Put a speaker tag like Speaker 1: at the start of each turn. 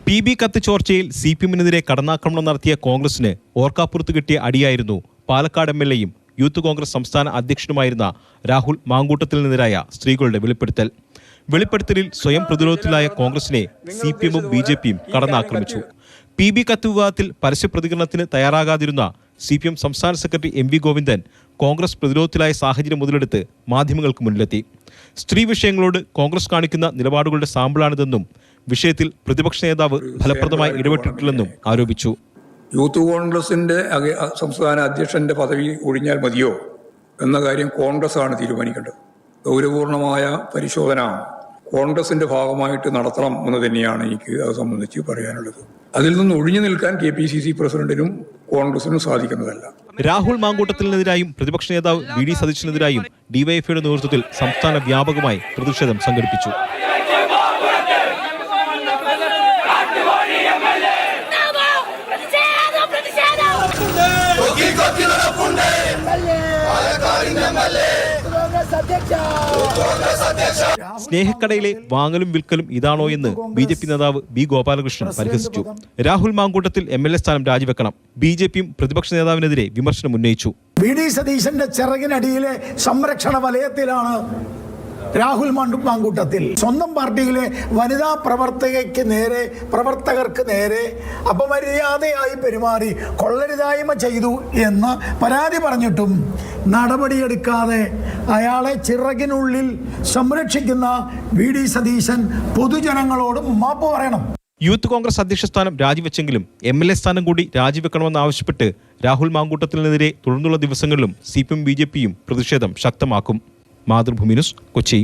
Speaker 1: PB കത്ത് ചോർച്ചയിൽ CPM-നെതിരെ കടന്നാക്രമണം നടത്തിയ കോൺഗ്രസിന് ഓർക്കാപ്പുറത്ത് കിട്ടിയ അടിയായിരുന്നു പാലക്കാട് MLA-യും യൂത്ത് കോൺഗ്രസ് സംസ്ഥാന അധ്യക്ഷനുമായിരുന്ന രാഹുൽ മാങ്കൂട്ടത്തിനെതിരായ സ്ത്രീകളുടെ വെളിപ്പെടുത്തൽ. വെളിപ്പെടുത്തലിൽ സ്വയം പ്രതിരോധത്തിലായ കോൺഗ്രസിനെ CPM-ഉം BJP-യും കടന്നാക്രമിച്ചു. PB കത്ത് വിവാദത്തിൽ പരസ്യ പ്രതികരണത്തിന് തയ്യാറാകാതിരുന്ന CPM സംസ്ഥാന സെക്രട്ടറി MV ഗോവിന്ദൻ കോൺഗ്രസ് പ്രതിരോധത്തിലായ സാഹചര്യം മുതലെടുത്ത് മാധ്യമങ്ങൾക്ക് മുന്നിലെത്തി. സ്ത്രീ വിഷയങ്ങളോട് കോൺഗ്രസ് കാണിക്കുന്ന നിലപാടുകളുടെ സാമ്പിളാണിതെന്നും വിഷയത്തിൽ പ്രതിപക്ഷ നേതാവ് ഫലപ്രദമായി ഇടപെട്ടിട്ടില്ലെന്നും ആരോപിച്ചു.
Speaker 2: യൂത്ത് കോൺഗ്രസിന്റെ സംസ്ഥാന അധ്യക്ഷന്റെ പദവി ഒഴിഞ്ഞാൽ മതിയോ എന്ന കാര്യം കോൺഗ്രസ് ആണ് തീരുമാനിക്കേണ്ടത്. ഗൗരവപൂർണമായ പരിശോധന കോൺഗ്രസിന്റെ ഭാഗമായിട്ട് നടത്തണം എന്ന് തന്നെയാണ് എനിക്ക് അത് സംബന്ധിച്ച് പറയാനുള്ളത്. അതിൽ നിന്ന് ഒഴിഞ്ഞു നിൽക്കാൻ KPCC പ്രസിഡന്റിനും കോൺഗ്രസിനും സാധിക്കുന്നതല്ല.
Speaker 1: രാഹുൽ മാങ്കൂട്ടത്തിനെതിരായും പ്രതിപക്ഷ നേതാവ് VD സതീശനെതിരായും DYFIയുടെ നേതൃത്വത്തിൽ സംസ്ഥാന വ്യാപകമായി പ്രതിഷേധം സംഘടിപ്പിച്ചു. സ്നേഹക്കടയിലെ വാങ്ങലും വിൽക്കലും ഇതാണോ എന്ന് BJP നേതാവ് B ഗോപാലകൃഷ്ണൻ പരിഹസിച്ചു. രാഹുൽ മാങ്കൂട്ടത്തിൽ MLA സ്ഥാനം രാജിവെക്കണം. BJP-യും പ്രതിപക്ഷ നേതാവിനെതിരെ വിമർശനം ഉന്നയിച്ചു.
Speaker 3: VD സതീശന്റെ ചിറകിനടിയിലെ സംരക്ഷണ വലയത്തിലാണ് രാഹുൽ മാങ്കൂട്ടത്തിൽ. സ്വന്തം പാർട്ടിയിലെ വനിതാ പ്രവർത്തകർക്ക് നേരെ അപമര്യാദയായി പെരുമാറി കൊള്ളരുതായ്മ ചെയ്തു എന്ന് പരാതി പറഞ്ഞിട്ടും നടപടിയെടുക്കാതെ അയാളെ ചിറകിനുള്ളിൽ സംരക്ഷിക്കുന്ന VD സതീശൻ പൊതുജനങ്ങളോട് മാപ്പ് പറയണം.
Speaker 1: യൂത്ത് കോൺഗ്രസ് അധ്യക്ഷ സ്ഥാനം രാജിവെച്ചെങ്കിലും MLA സ്ഥാനം കൂടി രാജിവെക്കണമെന്നാവശ്യപ്പെട്ട് രാഹുൽ മാങ്കൂട്ടത്തിനെതിരെ തുടർന്നുള്ള ദിവസങ്ങളിലും CPM BJP-യും പ്രതിഷേധം ശക്തമാക്കും. മാതൃഭൂമി ന്യൂസ്, കൊച്ചി.